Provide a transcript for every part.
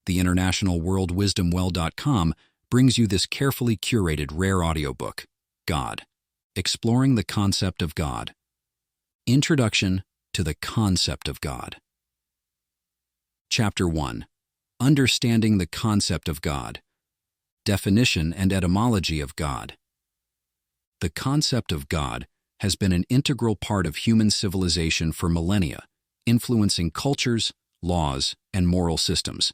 The international worldwisdomwell.com brings you this carefully curated rare audiobook, God, Exploring the Concept of God. Introduction to the Concept of God. Chapter 1. Understanding the Concept of God. Definition and etymology of God. The concept of God has been an integral part of human civilization for millennia, influencing cultures, laws, and moral systems.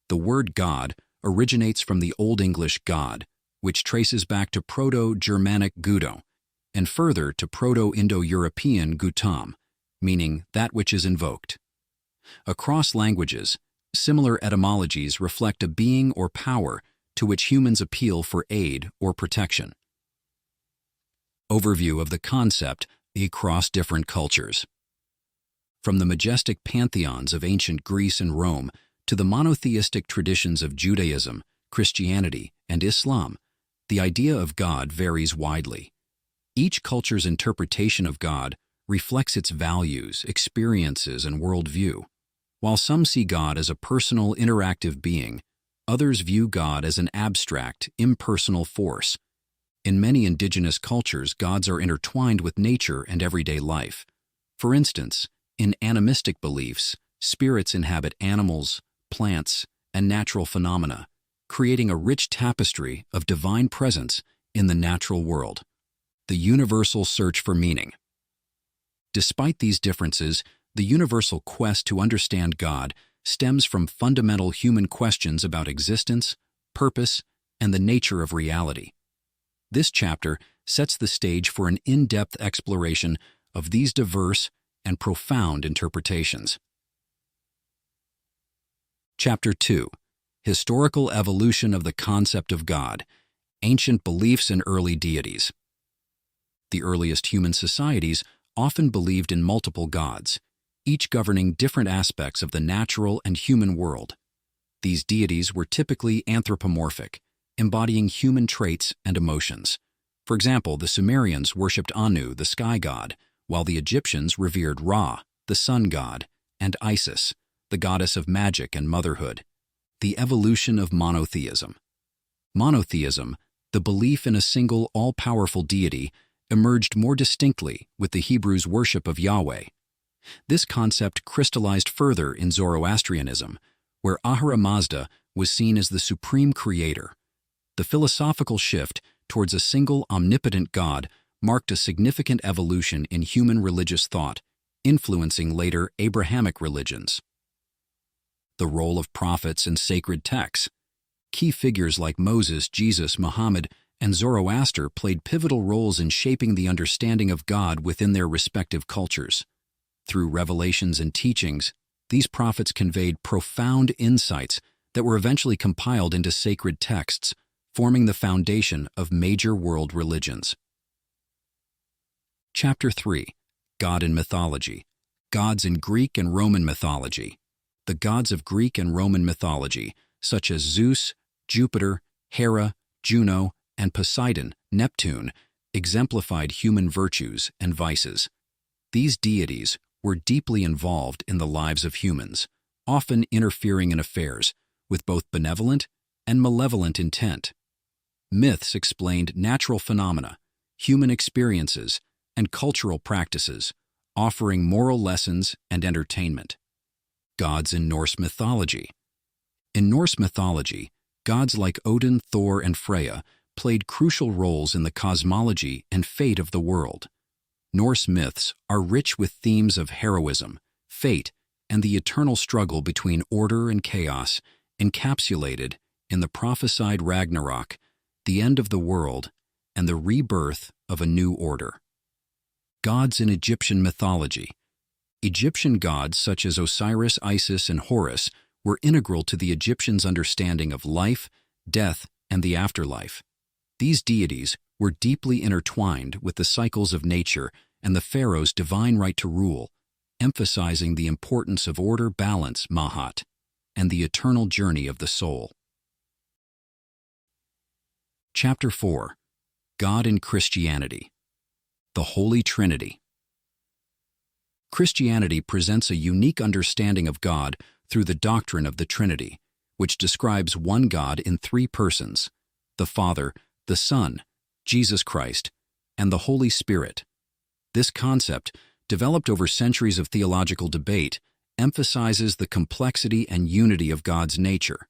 The word God originates from the Old English God, which traces back to Proto-Germanic gudo, and further to Proto-Indo-European gutam, meaning that which is invoked. Across languages, similar etymologies reflect a being or power to which humans appeal for aid or protection. Overview of the concept across different cultures. From the majestic pantheons of ancient Greece and Rome to the monotheistic traditions of Judaism, Christianity, and Islam, the idea of God varies widely. Each culture's interpretation of God reflects its values, experiences, and worldview. While some see God as a personal, interactive being, others view God as an abstract, impersonal force. In many indigenous cultures, gods are intertwined with nature and everyday life. For instance, in animistic beliefs, spirits inhabit animals, plants, and natural phenomena, creating a rich tapestry of divine presence in the natural world. The universal search for meaning. Despite these differences, the universal quest to understand God stems from fundamental human questions about existence, purpose, and the nature of reality. This chapter sets the stage for an in-depth exploration of these diverse and profound interpretations. Chapter 2. Historical evolution of the concept of God, ancient beliefs and early deities. The earliest human societies often believed in multiple gods, each governing different aspects of the natural and human world. These deities were typically anthropomorphic, embodying human traits and emotions. For example, the Sumerians worshipped Anu, the sky god, while the Egyptians revered Ra, the sun god, and Isis, the goddess of magic and motherhood. The evolution of monotheism. Monotheism, the belief in a single all-powerful deity, emerged more distinctly with the Hebrews' worship of Yahweh. This concept crystallized further in Zoroastrianism, where Ahura Mazda was seen as the supreme creator. The philosophical shift towards a single omnipotent God marked a significant evolution in human religious thought, influencing later Abrahamic religions. The role of prophets and sacred texts. Key figures like Moses, Jesus, Muhammad, and Zoroaster played pivotal roles in shaping the understanding of God within their respective cultures. Through revelations and teachings, these prophets conveyed profound insights that were eventually compiled into sacred texts, forming the foundation of major world religions. Chapter 3. God in Mythology. Gods in Greek and Roman Mythology. The gods of Greek and Roman mythology, such as Zeus, Jupiter, Hera, Juno, and Poseidon, Neptune, exemplified human virtues and vices. These deities were deeply involved in the lives of humans, often interfering in affairs with both benevolent and malevolent intent. Myths explained natural phenomena, human experiences, and cultural practices, offering moral lessons and entertainment. Gods in Norse mythology. In Norse mythology, gods like Odin, Thor, and Freya played crucial roles in the cosmology and fate of the world. Norse myths are rich with themes of heroism, fate, and the eternal struggle between order and chaos, encapsulated in the prophesied Ragnarok, the end of the world, and the rebirth of a new order. Gods in Egyptian mythology. Egyptian gods such as Osiris, Isis, and Horus were integral to the Egyptians' understanding of life, death, and the afterlife. These deities were deeply intertwined with the cycles of nature and the pharaoh's divine right to rule, emphasizing the importance of order, balance, mahat, and the eternal journey of the soul. Chapter 4. God in Christianity. The Holy Trinity. Christianity presents a unique understanding of God through the doctrine of the Trinity, which describes one God in three persons: the Father, the Son, Jesus Christ, and the Holy Spirit. This concept, developed over centuries of theological debate, emphasizes the complexity and unity of God's nature.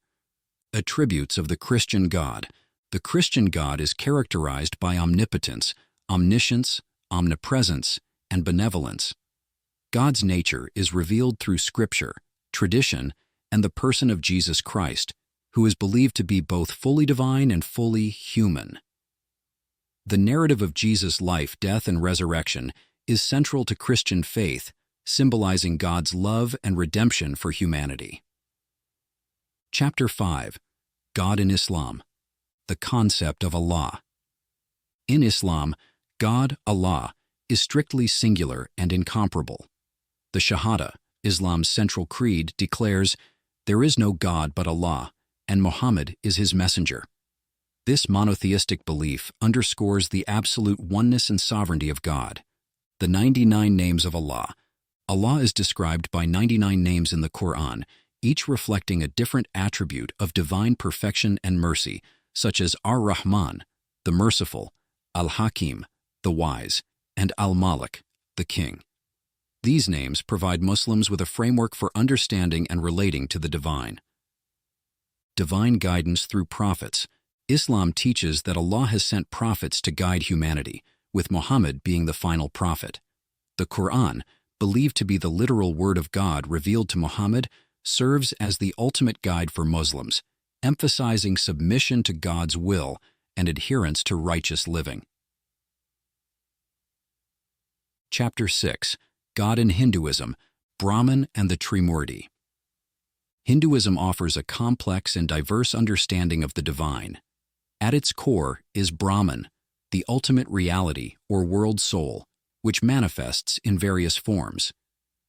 Attributes of the Christian God. The Christian God is characterized by omnipotence, omniscience, omnipresence, and benevolence. God's nature is revealed through Scripture, tradition, and the person of Jesus Christ, who is believed to be both fully divine and fully human. The narrative of Jesus' life, death, and resurrection is central to Christian faith, symbolizing God's love and redemption for humanity. Chapter 5. God in Islam. The concept of Allah. In Islam, God, Allah, is strictly singular and incomparable. The Shahada, Islam's central creed, declares, "There is no God but Allah, and Muhammad is his messenger." This monotheistic belief underscores the absolute oneness and sovereignty of God. The 99 names of Allah. Allah is described by 99 names in the Quran, each reflecting a different attribute of divine perfection and mercy, such as Ar-Rahman, the merciful, Al-Hakim, the wise, and Al-Malik, the king. These names provide Muslims with a framework for understanding and relating to the divine. Divine guidance through prophets. Islam teaches that Allah has sent prophets to guide humanity, with Muhammad being the final prophet. The Quran, believed to be the literal word of God revealed to Muhammad, serves as the ultimate guide for Muslims, emphasizing submission to God's will and adherence to righteous living. Chapter 6. God in Hinduism, Brahman and the Trimurti. Hinduism offers a complex and diverse understanding of the divine. At its core is Brahman, the ultimate reality or world soul, which manifests in various forms.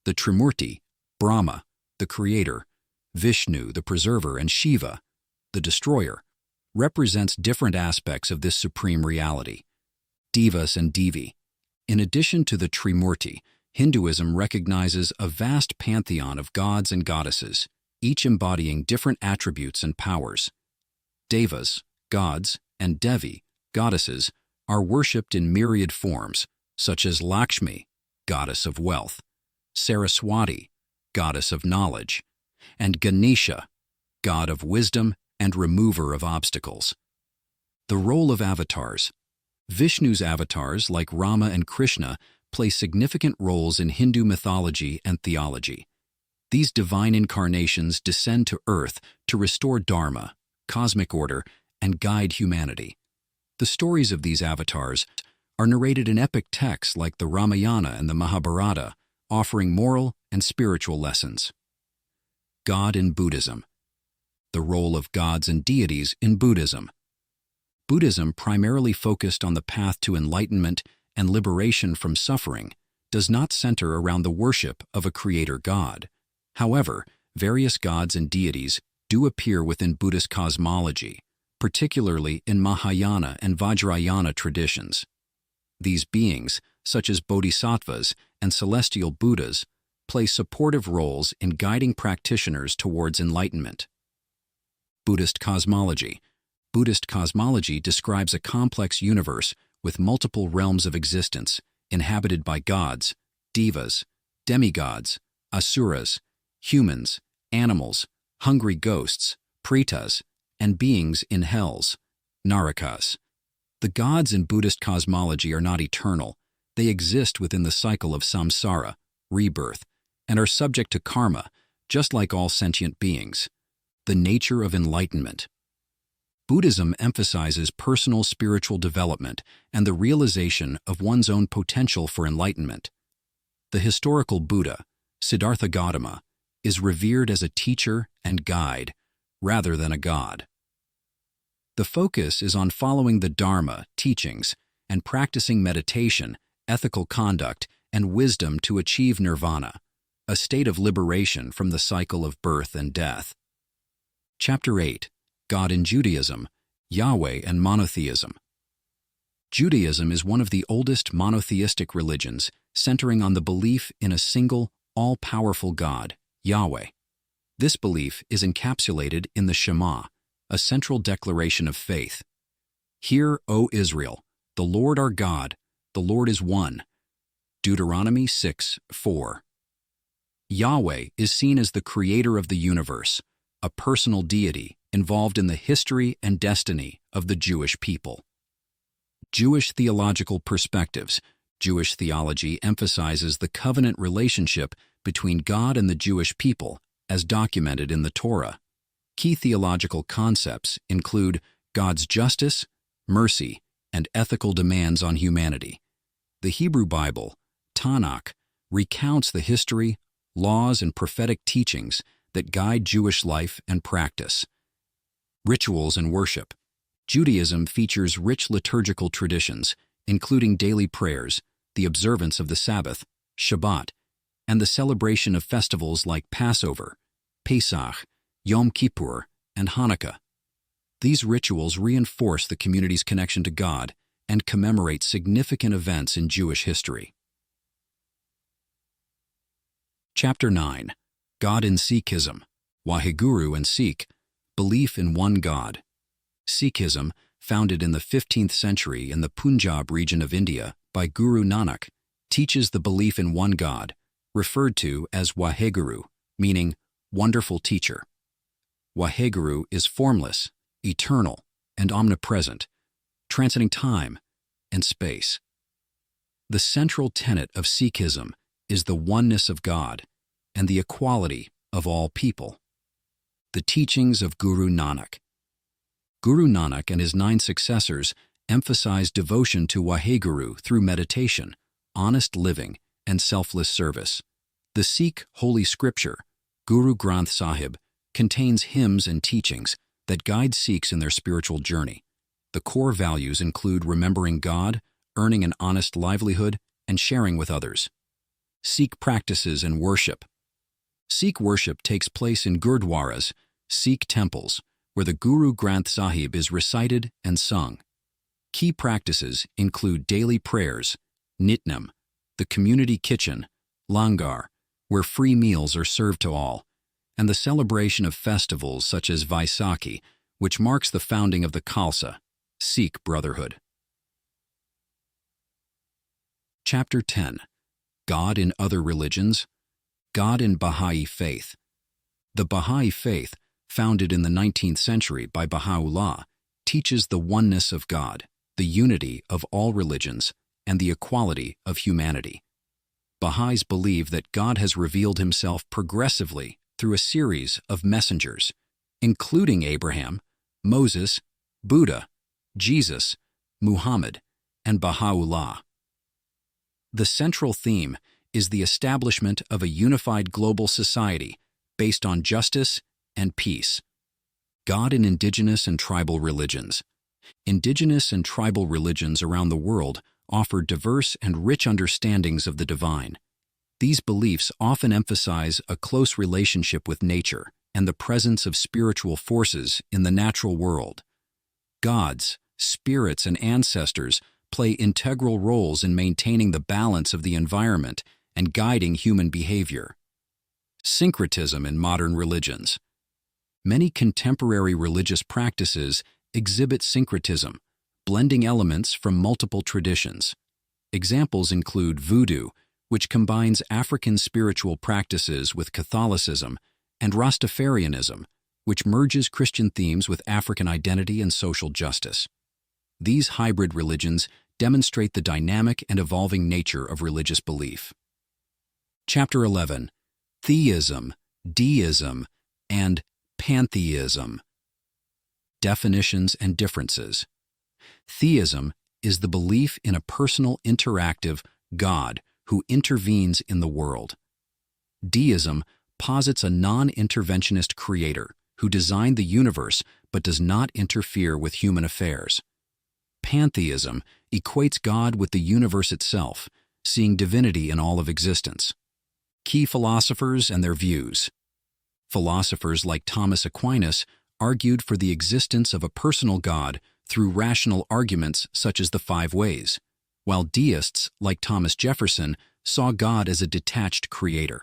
The Trimurti, Brahma, the creator, Vishnu, the preserver, and Shiva, the destroyer, represents different aspects of this supreme reality. Devas and Devi. In addition to the Trimurti, Hinduism recognizes a vast pantheon of gods and goddesses, each embodying different attributes and powers. Devas, gods, and Devi, goddesses, are worshipped in myriad forms, such as Lakshmi, goddess of wealth, Saraswati, goddess of knowledge, and Ganesha, god of wisdom and remover of obstacles. The role of avatars. Vishnu's avatars, like Rama and Krishna, play significant roles in Hindu mythology and theology. These divine incarnations descend to earth to restore dharma, cosmic order, and guide humanity. The stories of these avatars are narrated in epic texts like the Ramayana and the Mahabharata, offering moral and spiritual lessons. God in Buddhism. The role of gods and deities in Buddhism. Buddhism, primarily focused on the path to enlightenment and liberation from suffering, does not center around the worship of a creator god. However, various gods and deities do appear within Buddhist cosmology, particularly in Mahayana and Vajrayana traditions. These beings, such as bodhisattvas and celestial Buddhas, play supportive roles in guiding practitioners towards enlightenment. Buddhist cosmology. Buddhist cosmology describes a complex universe with multiple realms of existence, inhabited by gods, devas, demigods, asuras, humans, animals, hungry ghosts, pretas, and beings in hells, narakas. The gods in Buddhist cosmology are not eternal. They exist within the cycle of samsara, rebirth, and are subject to karma, just like all sentient beings. The nature of enlightenment. Buddhism emphasizes personal spiritual development and the realization of one's own potential for enlightenment. The historical Buddha, Siddhartha Gautama, is revered as a teacher and guide, rather than a god. The focus is on following the Dharma teachings and practicing meditation, ethical conduct, and wisdom to achieve nirvana, a state of liberation from the cycle of birth and death. Chapter 8. God in Judaism, Yahweh and Monotheism. Judaism is one of the oldest monotheistic religions, centering on the belief in a single, all-powerful God, Yahweh. This belief is encapsulated in the Shema, a central declaration of faith. Hear, O Israel, the Lord our God, the Lord is one. Deuteronomy 6:4. Yahweh is seen as the creator of the universe, a personal deity involved in the history and destiny of the Jewish people. Jewish theological perspectives. Jewish theology emphasizes the covenant relationship between God and the Jewish people, as documented in the Torah. Key theological concepts include God's justice, mercy, and ethical demands on humanity. The Hebrew Bible, Tanakh, recounts the history, laws, and prophetic teachings that guide Jewish life and practice. Rituals and worship. Judaism features rich liturgical traditions, including daily prayers, the observance of the Sabbath, Shabbat, and the celebration of festivals like Passover, Pesach, Yom Kippur, and Hanukkah. These rituals reinforce the community's connection to God and commemorate significant events in Jewish history. Chapter 9. God in Sikhism, Waheguru and Sikh, Belief in One God. Sikhism, founded in the 15th century in the Punjab region of India by Guru Nanak, teaches the belief in one God, referred to as Waheguru, meaning wonderful teacher. Waheguru is formless, eternal, and omnipresent, transcending time and space. The central tenet of Sikhism is the oneness of God and the equality of all people. The teachings of Guru Nanak. Guru Nanak and his 9 successors emphasized devotion to Waheguru through meditation, honest living, and selfless service. The Sikh Holy Scripture, Guru Granth Sahib, contains hymns and teachings that guide Sikhs in their spiritual journey. The core values include remembering God, earning an honest livelihood, and sharing with others. Sikh practices and worship. Sikh worship takes place in gurdwaras, Sikh temples, where the Guru Granth Sahib is recited and sung. Key practices include daily prayers, nitnem, the community kitchen, langar, where free meals are served to all, and the celebration of festivals such as Vaisakhi, which marks the founding of the Khalsa, Sikh Brotherhood. Chapter 10. God in Other Religions. God in Baha'i Faith. The Baha'i Faith, founded in the 19th century by Baha'u'llah, teaches the oneness of God, the unity of all religions, and the equality of humanity. Baha'is believe that God has revealed himself progressively through a series of messengers, including Abraham, Moses, Buddha, Jesus, Muhammad, and Baha'u'llah. The central theme is the establishment of a unified global society based on justice and peace. God in indigenous and tribal religions. Indigenous and tribal religions around the world offer diverse and rich understandings of the divine. These beliefs often emphasize a close relationship with nature and the presence of spiritual forces in the natural world. Gods, spirits, and ancestors play integral roles in maintaining the balance of the environment and guiding human behavior. Syncretism in modern religions. Many contemporary religious practices exhibit syncretism, blending elements from multiple traditions. Examples include voodoo, which combines African spiritual practices with Catholicism, and Rastafarianism, which merges Christian themes with African identity and social justice. These hybrid religions demonstrate the dynamic and evolving nature of religious belief. Chapter 11. Theism, Deism, and Pantheism. Definitions and differences. Theism is the belief in a personal, interactive God who intervenes in the world. Deism posits a non-interventionist creator who designed the universe but does not interfere with human affairs. Pantheism equates God with the universe itself, seeing divinity in all of existence. Key philosophers and their views. Philosophers like Thomas Aquinas argued for the existence of a personal God through rational arguments such as the 5 ways, while deists like Thomas Jefferson saw God as a detached creator.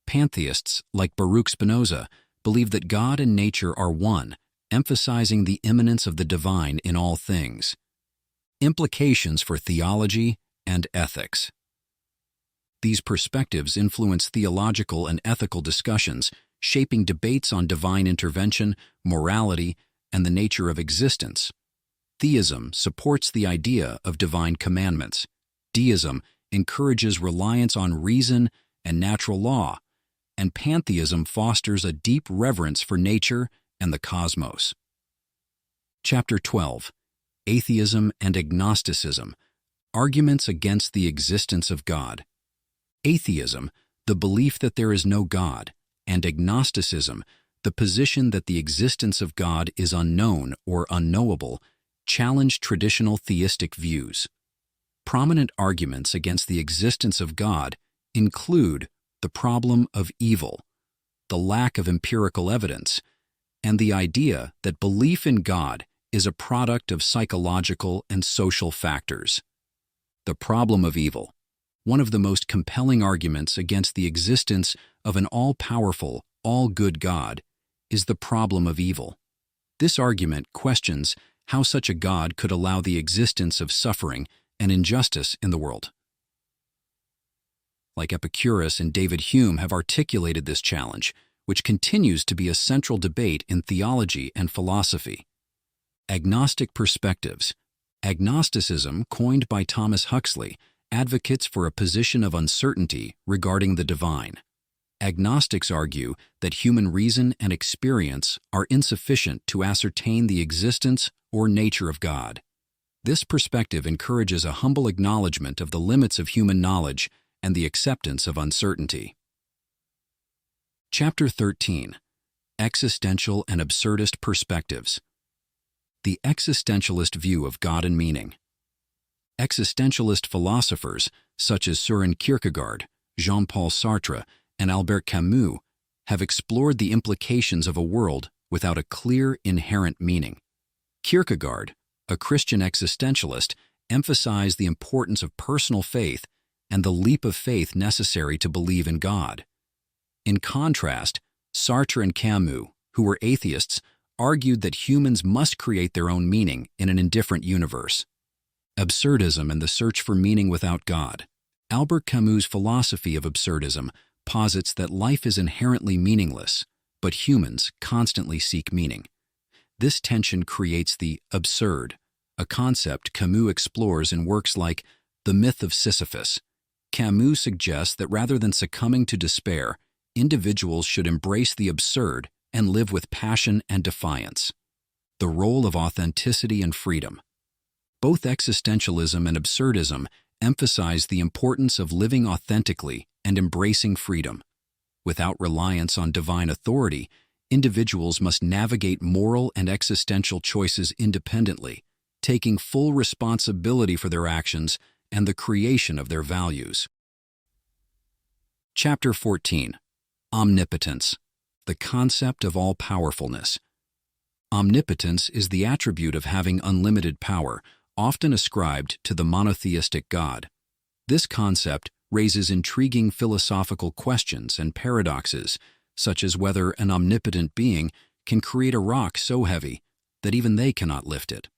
Pantheists, like Baruch Spinoza, believe that God and nature are one, emphasizing the immanence of the divine in all things. Implications for theology and ethics. These perspectives influence theological and ethical discussions, shaping debates on divine intervention, morality, and the nature of existence. Theism supports the idea of divine commandments. Deism encourages reliance on reason and natural law, and pantheism fosters a deep reverence for nature and the cosmos. Chapter 12. Atheism and Agnosticism. Arguments against the existence of God. Atheism, the belief that there is no God, and agnosticism, the position that the existence of God is unknown or unknowable, challenge traditional theistic views. Prominent arguments against the existence of God include the problem of evil, the lack of empirical evidence, and the idea that belief in God is a product of psychological and social factors. The problem of evil. One of the most compelling arguments against the existence of an all-powerful, all-good God is the problem of evil. This argument questions how such a God could allow the existence of suffering and injustice in the world. Like Epicurus and David Hume have articulated this challenge, which continues to be a central debate in theology and philosophy. Agnostic perspectives. Agnosticism, coined by Thomas Huxley, advocates for a position of uncertainty regarding the divine. Agnostics argue that human reason and experience are insufficient to ascertain the existence or nature of God. This perspective encourages a humble acknowledgement of the limits of human knowledge and the acceptance of uncertainty. Chapter 13. Existential and Absurdist Perspectives. The existentialist view of God and meaning. Existentialist philosophers such as Søren Kierkegaard, Jean-Paul Sartre, and Albert Camus have explored the implications of a world without a clear, inherent meaning. Kierkegaard, a Christian existentialist, emphasized the importance of personal faith and the leap of faith necessary to believe in God. In contrast, Sartre and Camus, who were atheists, argued that humans must create their own meaning in an indifferent universe. Absurdism and the search for meaning without God. Albert Camus' philosophy of absurdism posits that life is inherently meaningless, but humans constantly seek meaning. This tension creates the absurd, a concept Camus explores in works like The Myth of Sisyphus. Camus suggests that rather than succumbing to despair, individuals should embrace the absurd and live with passion and defiance. The role of authenticity and freedom. Both existentialism and absurdism emphasize the importance of living authentically and embracing freedom. Without reliance on divine authority, individuals must navigate moral and existential choices independently, taking full responsibility for their actions and the creation of their values. Chapter 14. Omnipotence. The concept of all-powerfulness. Omnipotence is the attribute of having unlimited power, often ascribed to the monotheistic God. This concept raises intriguing philosophical questions and paradoxes, such as whether an omnipotent being can create a rock so heavy that even they cannot lift it.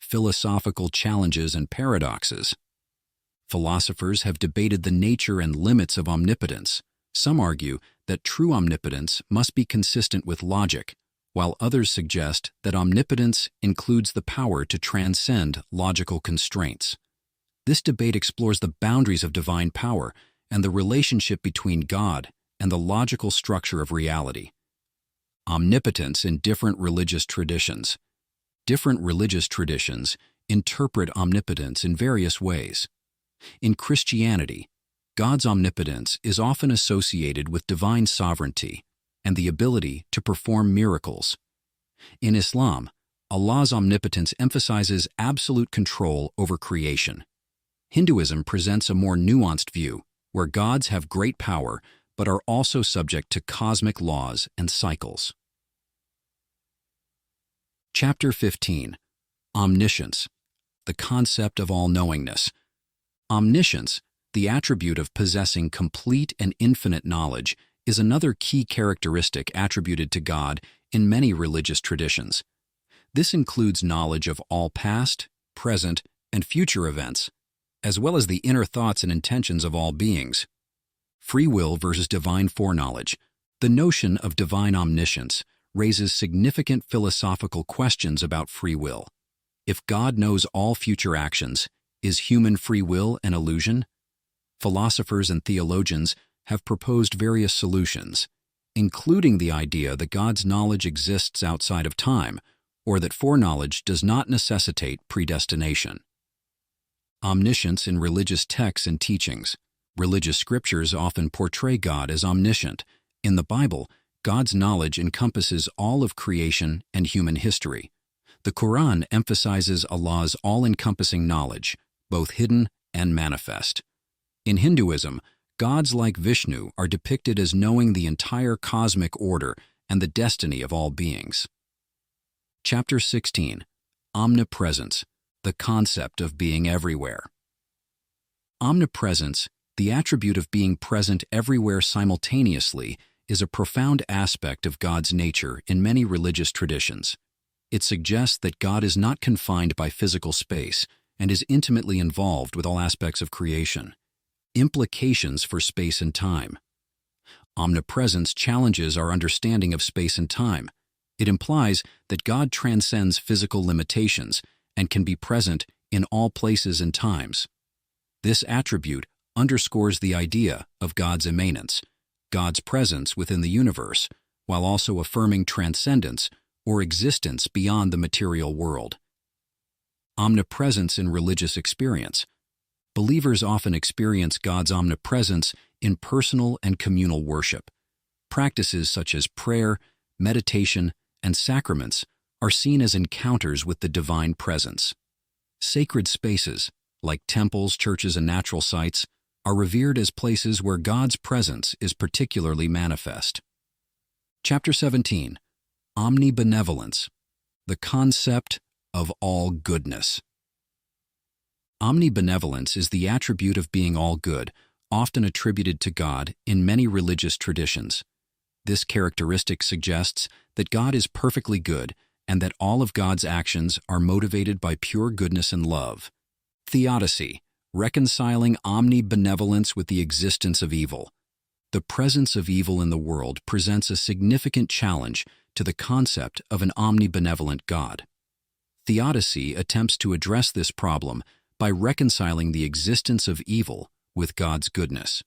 Philosophical challenges and paradoxes. Philosophers have debated the nature and limits of omnipotence. Some argue that true omnipotence must be consistent with logic, while others suggest that omnipotence includes the power to transcend logical constraints. This debate explores the boundaries of divine power and the relationship between God and the logical structure of reality. Omnipotence in different religious traditions. Different religious traditions interpret omnipotence in various ways. In Christianity, God's omnipotence is often associated with divine sovereignty and the ability to perform miracles. In Islam, Allah's omnipotence emphasizes absolute control over creation. Hinduism presents a more nuanced view, where gods have great power but are also subject to cosmic laws and cycles. Chapter 15. Omniscience. The concept of all-knowingness. Omniscience, the attribute of possessing complete and infinite knowledge, is another key characteristic attributed to God in many religious traditions. This includes knowledge of all past, present, and future events, as well as the inner thoughts and intentions of all beings. Free will versus divine foreknowledge. The notion of divine omniscience raises significant philosophical questions about free will. If God knows all future actions, is human free will an illusion? Philosophers and theologians have proposed various solutions, including the idea that God's knowledge exists outside of time, or that foreknowledge does not necessitate predestination. Omniscience in religious texts and teachings. Religious scriptures often portray God as omniscient. In the Bible, God's knowledge encompasses all of creation and human history. The Quran emphasizes Allah's all-encompassing knowledge, both hidden and manifest. In Hinduism, gods like Vishnu are depicted as knowing the entire cosmic order and the destiny of all beings. Chapter 16. Omnipresence, the concept of being everywhere. Omnipresence, the attribute of being present everywhere simultaneously, is a profound aspect of God's nature in many religious traditions. It suggests that God is not confined by physical space and is intimately involved with all aspects of creation. Implications for space and time. Omnipresence challenges our understanding of space and time. It implies that God transcends physical limitations and can be present in all places and times. This attribute underscores the idea of God's immanence, God's presence within the universe, while also affirming transcendence or existence beyond the material world. Omnipresence in religious experience. Believers often experience God's omnipresence in personal and communal worship. Practices such as prayer, meditation, and sacraments are seen as encounters with the divine presence. Sacred spaces, like temples, churches, and natural sites, are revered as places where God's presence is particularly manifest. Chapter 17. Omnibenevolence, the concept of all goodness. Omnibenevolence is the attribute of being all good, often attributed to God in many religious traditions. This characteristic suggests that God is perfectly good and that all of God's actions are motivated by pure goodness and love. Theodicy, reconciling omnibenevolence with the existence of evil. The presence of evil in the world presents a significant challenge to the concept of an omnibenevolent God. Theodicy attempts to address this problem by reconciling the existence of evil with God's goodness.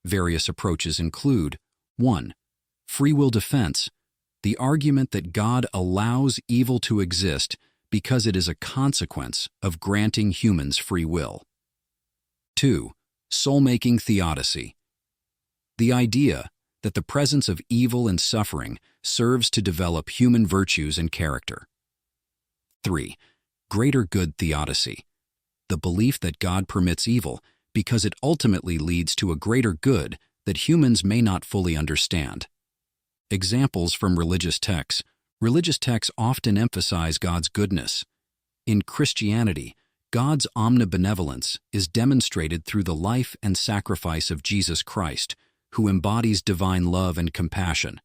Various approaches include: 1. Free will defense, the argument that God allows evil to exist because it is a consequence of granting humans free will. 2. Soul-making theodicy, the idea that the presence of evil and suffering serves to develop human virtues and character. 3. Greater good theodicy, the belief that God permits evil because it ultimately leads to a greater good that humans may not fully understand. Examples from religious texts. Religious texts often emphasize God's goodness. In Christianity, God's omnibenevolence is demonstrated through the life and sacrifice of Jesus Christ, who embodies divine love and compassion.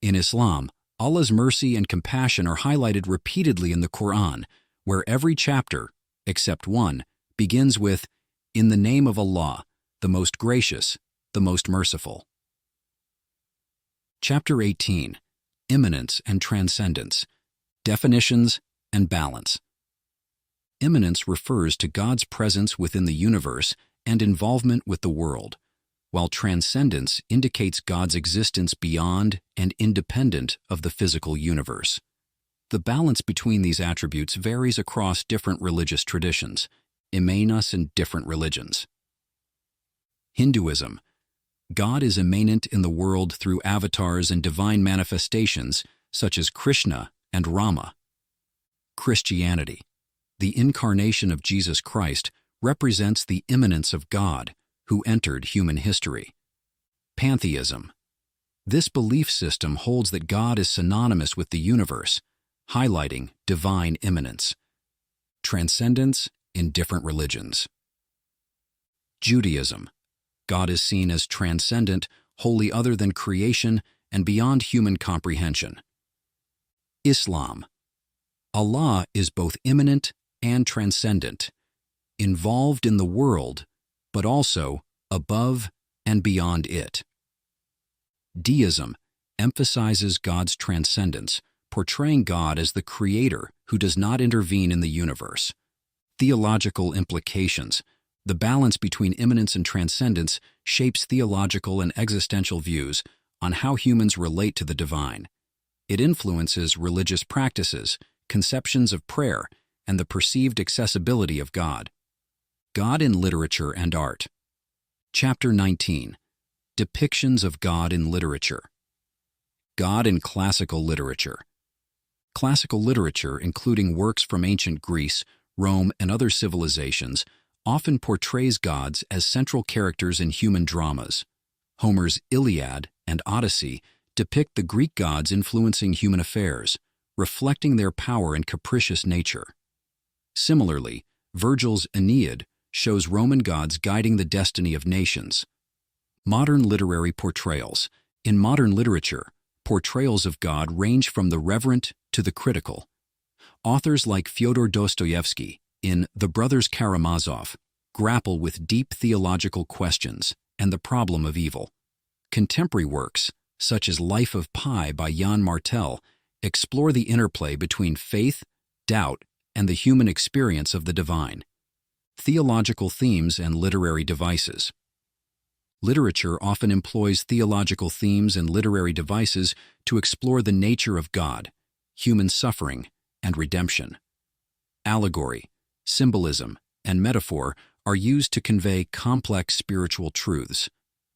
In Islam, Allah's mercy and compassion are highlighted repeatedly in the Quran, where every chapter, except one, begins with, "In the name of Allah, the most gracious, the most merciful." Chapter 18. Immanence and transcendence, definitions and balance. Immanence refers to God's presence within the universe and involvement with the world, while transcendence indicates God's existence beyond and independent of the physical universe. The balance between these attributes varies across different religious traditions, immanence in different religions. Hinduism. God is immanent in the world through avatars and divine manifestations such as Krishna and Rama. Christianity. The incarnation of Jesus Christ represents the immanence of God, who entered human history. Pantheism. This belief system holds that God is synonymous with the universe, highlighting divine immanence. Transcendence in different religions. Judaism. God is seen as transcendent, wholly other than creation, and beyond human comprehension. Islam. Allah is both immanent and transcendent, involved in the world, but also above and beyond it. Deism emphasizes God's transcendence, portraying God as the creator who does not intervene in the universe. Theological implications. The balance between immanence and transcendence shapes theological and existential views on how humans relate to the divine. It influences religious practices, conceptions of prayer, and the perceived accessibility of God. God in literature and art. Chapter 19. Depictions of God in literature. God in classical literature. Classical literature, including works from ancient Greece, Rome, and other civilizations, often portrays gods as central characters in human dramas. Homer's Iliad and Odyssey depict the Greek gods influencing human affairs, reflecting their power and capricious nature. Similarly, Virgil's Aeneid shows Roman gods guiding the destiny of nations. Modern literary portrayals. In modern literature, portrayals of God range from the reverent to the critical. Authors like Fyodor Dostoevsky, in The Brothers Karamazov, grapple with deep theological questions and the problem of evil. Contemporary works, such as Life of Pi by Jan Martel, explore the interplay between faith, doubt, and the human experience of the divine. Theological themes and literary devices. Literature often employs theological themes and literary devices to explore the nature of God, human suffering, and redemption. Allegory, symbolism, and metaphor are used to convey complex spiritual truths.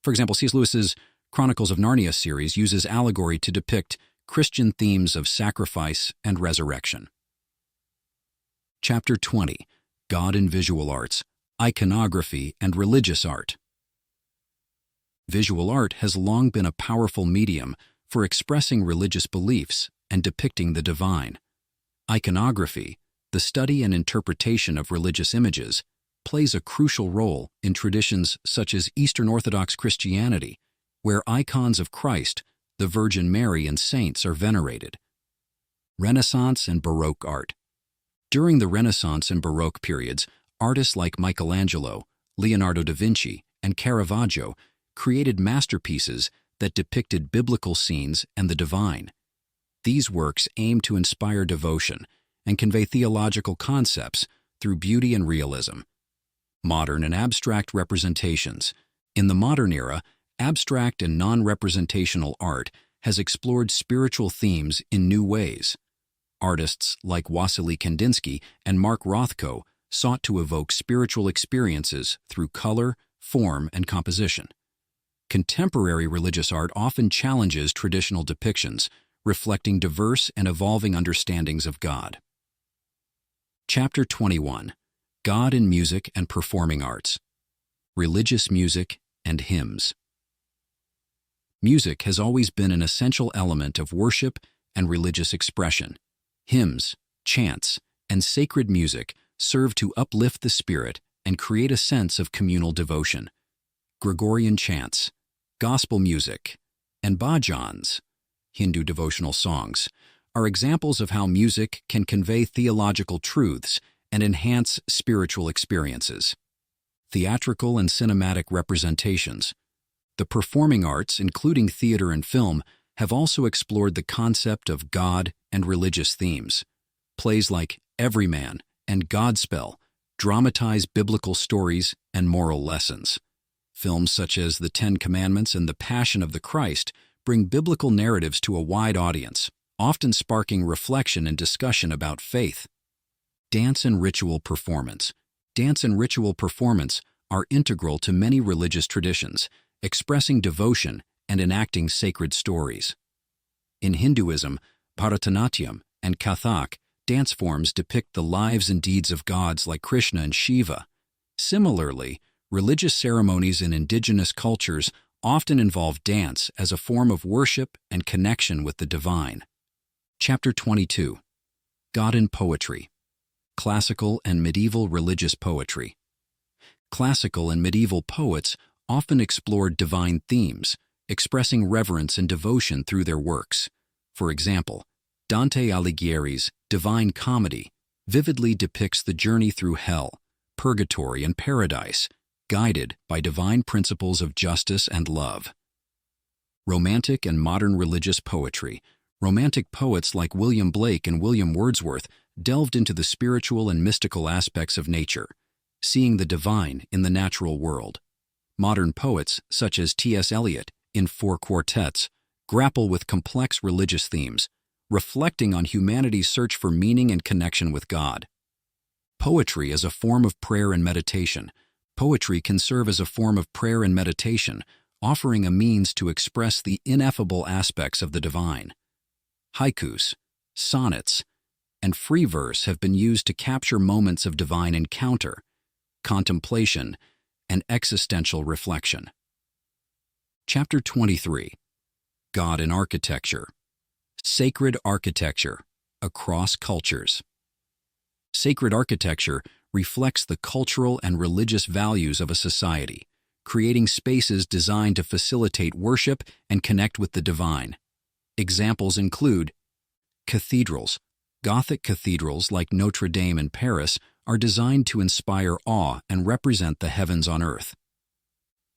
For example, C.S. Lewis's Chronicles of Narnia series uses allegory to depict Christian themes of sacrifice and resurrection. Chapter 20. God in Visual Arts, Iconography, and Religious Art. Visual art has long been a powerful medium for expressing religious beliefs and depicting the divine. Iconography, the study and interpretation of religious images, plays a crucial role in traditions such as Eastern Orthodox Christianity, where icons of Christ, the Virgin Mary, and saints are venerated. Renaissance and Baroque art. During the Renaissance and Baroque periods, artists like Michelangelo, Leonardo da Vinci, and Caravaggio created masterpieces that depicted biblical scenes and the divine. These works aim to inspire devotion and convey theological concepts through beauty and realism. Modern and abstract representations. In the modern era, abstract and non-representational art has explored spiritual themes in new ways. Artists like Wassily Kandinsky and Mark Rothko sought to evoke spiritual experiences through color, form, and composition. Contemporary religious art often challenges traditional depictions, reflecting diverse and evolving understandings of God. Chapter 21. God in Music and Performing Arts. Religious Music and Hymns. Music has always been an essential element of worship and religious expression. Hymns, chants, and sacred music serve to uplift the spirit and create a sense of communal devotion. Gregorian chants, gospel music, and bhajans, Hindu devotional songs, are examples of how music can convey theological truths and enhance spiritual experiences. Theatrical and cinematic representations. The performing arts, including theater and film, have also explored the concept of God and religious themes. Plays like Everyman and Godspell dramatize biblical stories and moral lessons. Films such as The Ten Commandments and The Passion of the Christ bring biblical narratives to a wide audience, often sparking reflection and discussion about faith. Dance and ritual performance. Dance and ritual performance are integral to many religious traditions, expressing devotion and enacting sacred stories. In Hinduism, Bharatanatyam and Kathak dance forms depict the lives and deeds of gods like Krishna and Shiva. Similarly, religious ceremonies in indigenous cultures often involve dance as a form of worship and connection with the divine. Chapter 22. God in Poetry. Classical and Medieval Religious Poetry. Classical and medieval poets often explored divine themes, expressing reverence and devotion through their works. For example, Dante Alighieri's Divine Comedy vividly depicts the journey through hell, purgatory, and paradise, guided by divine principles of justice and love. Romantic and modern religious poetry. Romantic poets like William Blake and William Wordsworth delved into the spiritual and mystical aspects of nature, seeing the divine in the natural world. Modern poets, such as T.S. Eliot in Four Quartets, grapple with complex religious themes, reflecting on humanity's search for meaning and connection with God. Poetry as a form of prayer and meditation. Poetry can serve as a form of prayer and meditation, offering a means to express the ineffable aspects of the divine. Haikus, sonnets, and free verse have been used to capture moments of divine encounter, contemplation, and existential reflection. Chapter 23. God in Architecture. Sacred architecture across cultures. Sacred architecture reflects the cultural and religious values of a society, creating spaces designed to facilitate worship and connect with the divine. Examples include cathedrals. Gothic cathedrals like Notre Dame in Paris are designed to inspire awe and represent the heavens on earth.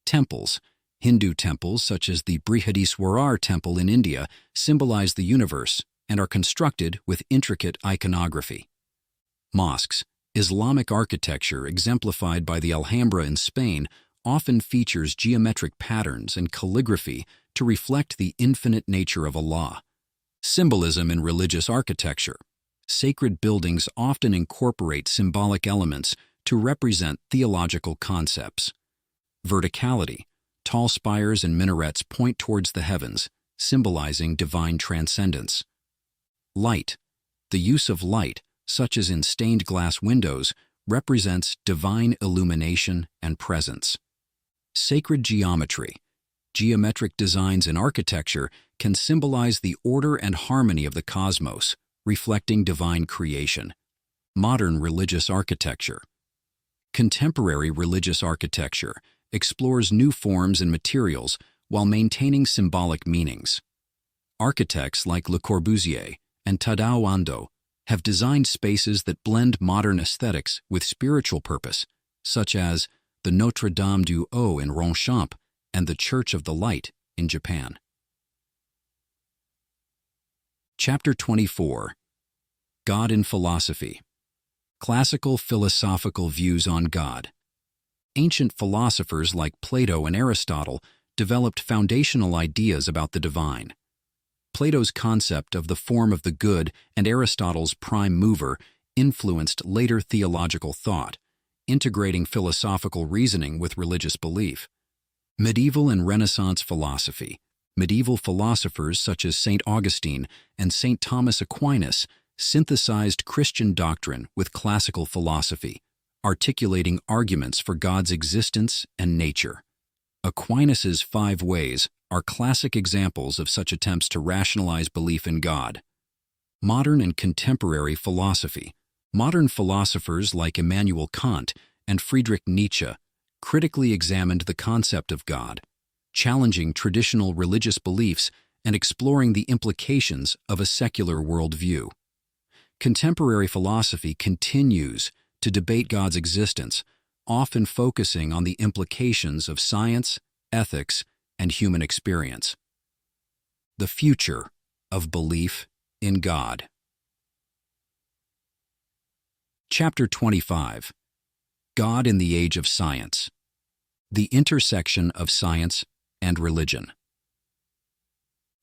Temples. Hindu temples such as the Brihadiswarar temple in India symbolize the universe and are constructed with intricate iconography. Mosques. Islamic architecture, exemplified by the Alhambra in Spain, often features geometric patterns and calligraphy to reflect the infinite nature of Allah. Symbolism in religious architecture. Sacred buildings often incorporate symbolic elements to represent theological concepts. Verticality. Tall spires and minarets point towards the heavens, symbolizing divine transcendence. Light. The use of light, such as in stained glass windows, represents divine illumination and presence. Sacred geometry. Geometric designs in architecture can symbolize the order and harmony of the cosmos, reflecting divine creation. Modern religious architecture. Contemporary religious architecture explores new forms and materials while maintaining symbolic meanings. Architects like Le Corbusier and Tadao Ando have designed spaces that blend modern aesthetics with spiritual purpose, such as the Notre Dame du Haut in Ronchamp and the Church of the Light in Japan. Chapter 24. God in Philosophy. Classical philosophical views on God. Ancient philosophers like Plato and Aristotle developed foundational ideas about the divine. Plato's concept of the form of the good and Aristotle's prime mover influenced later theological thought, integrating philosophical reasoning with religious belief. Medieval and Renaissance philosophy. Medieval philosophers such as St. Augustine and St. Thomas Aquinas synthesized Christian doctrine with classical philosophy, articulating arguments for God's existence and nature. Aquinas' 5 ways are classic examples of such attempts to rationalize belief in God. Modern and contemporary philosophy. Modern philosophers like Immanuel Kant and Friedrich Nietzsche critically examined the concept of God, challenging traditional religious beliefs and exploring the implications of a secular worldview. Contemporary philosophy continues to debate God's existence, often focusing on the implications of science, ethics, and human experience. The future of belief in God. Chapter 25. God in the Age of Science. The intersection of science and religion.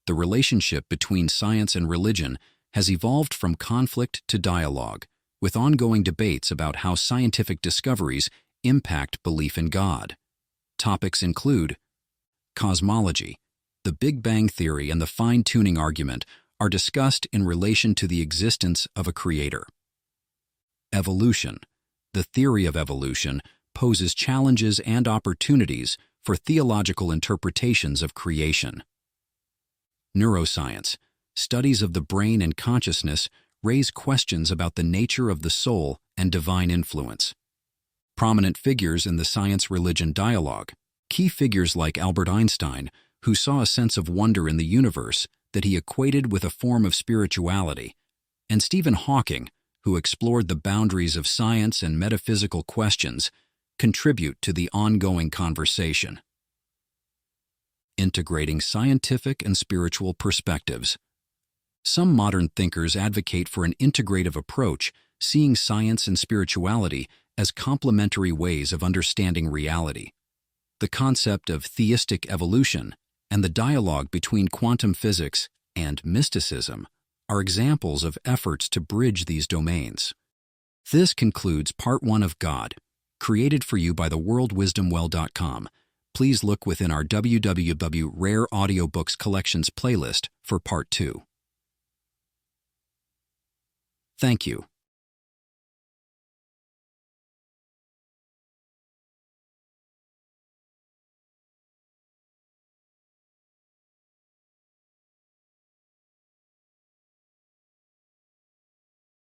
The relationship between science and religion has evolved from conflict to dialogue, with ongoing debates about how scientific discoveries impact belief in God. Topics include cosmology. The Big Bang Theory and the fine-tuning argument are discussed in relation to the existence of a creator. Evolution. The theory of evolution poses challenges and opportunities for theological interpretations of creation. Neuroscience. Studies of the brain and consciousness raise questions about the nature of the soul and divine influence. Prominent figures in the science-religion dialogue. Key figures like Albert Einstein, who saw a sense of wonder in the universe that he equated with a form of spirituality, and Stephen Hawking, who explored the boundaries of science and metaphysical questions, contribute to the ongoing conversation. Integrating scientific and spiritual perspectives. Some modern thinkers advocate for an integrative approach, seeing science and spirituality as complementary ways of understanding reality. The concept of theistic evolution and the dialogue between quantum physics and mysticism are examples of efforts to bridge these domains. This concludes Part 1 of God, created for you by the worldwisdomwell.com. Please look within our www Rare Audiobooks Collections playlist for Part 2. Thank you.